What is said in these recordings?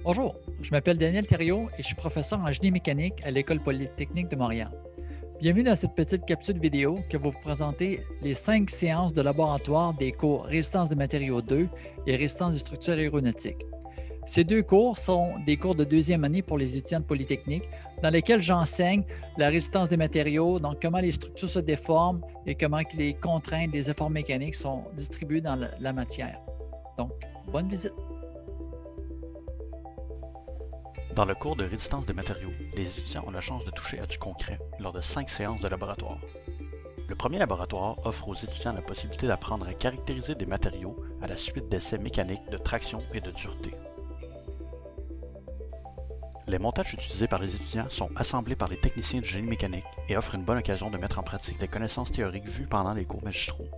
Bonjour, je m'appelle Daniel Thériault et je suis professeur en génie mécanique à l'École polytechnique de Montréal. Bienvenue dans cette petite capsule vidéo qui va vous présenter les 5 séances de laboratoire des cours Résistance des matériaux 2 et Résistance des structures aéronautiques. Ces deux cours sont des cours de deuxième année pour les étudiants de Polytechnique dans lesquels j'enseigne la résistance des matériaux, donc comment les structures se déforment et comment les contraintes, les efforts mécaniques sont distribués dans la matière. Donc, bonne visite! Dans le cours de résistance des matériaux, les étudiants ont la chance de toucher à du concret lors de 5 séances de laboratoire. Le premier laboratoire offre aux étudiants la possibilité d'apprendre à caractériser des matériaux à la suite d'essais mécaniques de traction et de dureté. Les montages utilisés par les étudiants sont assemblés par les techniciens du génie mécanique et offrent une bonne occasion de mettre en pratique les connaissances théoriques vues pendant les cours magistraux.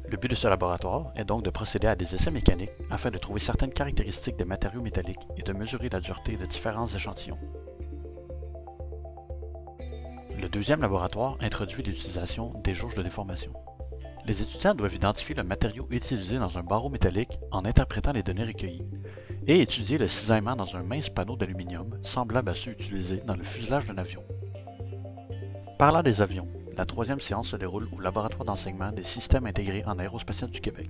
Le but de ce laboratoire est donc de procéder à des essais mécaniques afin de trouver certaines caractéristiques des matériaux métalliques et de mesurer la dureté de différents échantillons. Le deuxième laboratoire introduit l'utilisation des jauges de déformation. Les étudiants doivent identifier le matériau utilisé dans un barreau métallique en interprétant les données recueillies et étudier le cisaillement dans un mince panneau d'aluminium semblable à ceux utilisés dans le fuselage d'un avion. Parlant des avions, la troisième séance se déroule au laboratoire d'enseignement des systèmes intégrés en aérospatiale du Québec.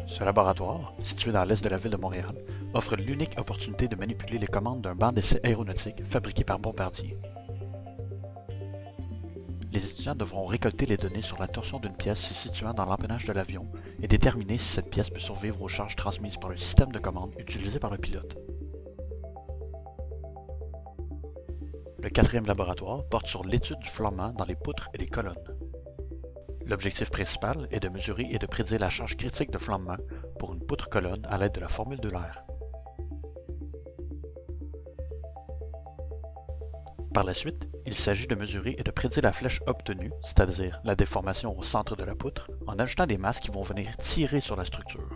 Ce laboratoire, situé dans l'est de la ville de Montréal, offre l'unique opportunité de manipuler les commandes d'un banc d'essai aéronautique fabriqué par Bombardier. Les étudiants devront récolter les données sur la torsion d'une pièce se situant dans l'empennage de l'avion et déterminer si cette pièce peut survivre aux charges transmises par le système de commande utilisé par le pilote. Le quatrième laboratoire porte sur l'étude du flambement dans les poutres et les colonnes. L'objectif principal est de mesurer et de prédire la charge critique de flambement pour une poutre-colonne à l'aide de la formule d'Euler. Par la suite, il s'agit de mesurer et de prédire la flèche obtenue, c'est-à-dire la déformation au centre de la poutre, en ajoutant des masses qui vont venir tirer sur la structure.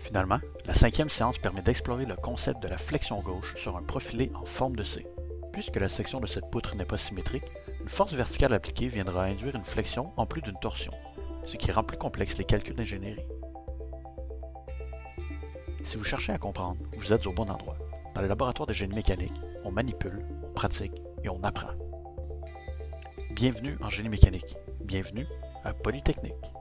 Finalement, la cinquième séance permet d'explorer le concept de la flexion gauche sur un profilé en forme de C. Puisque la section de cette poutre n'est pas symétrique, une force verticale appliquée viendra induire une flexion en plus d'une torsion, ce qui rend plus complexes les calculs d'ingénierie. Si vous cherchez à comprendre, vous êtes au bon endroit. Dans le laboratoire de génie mécanique, on manipule, on pratique et on apprend. Bienvenue en génie mécanique. Bienvenue à Polytechnique.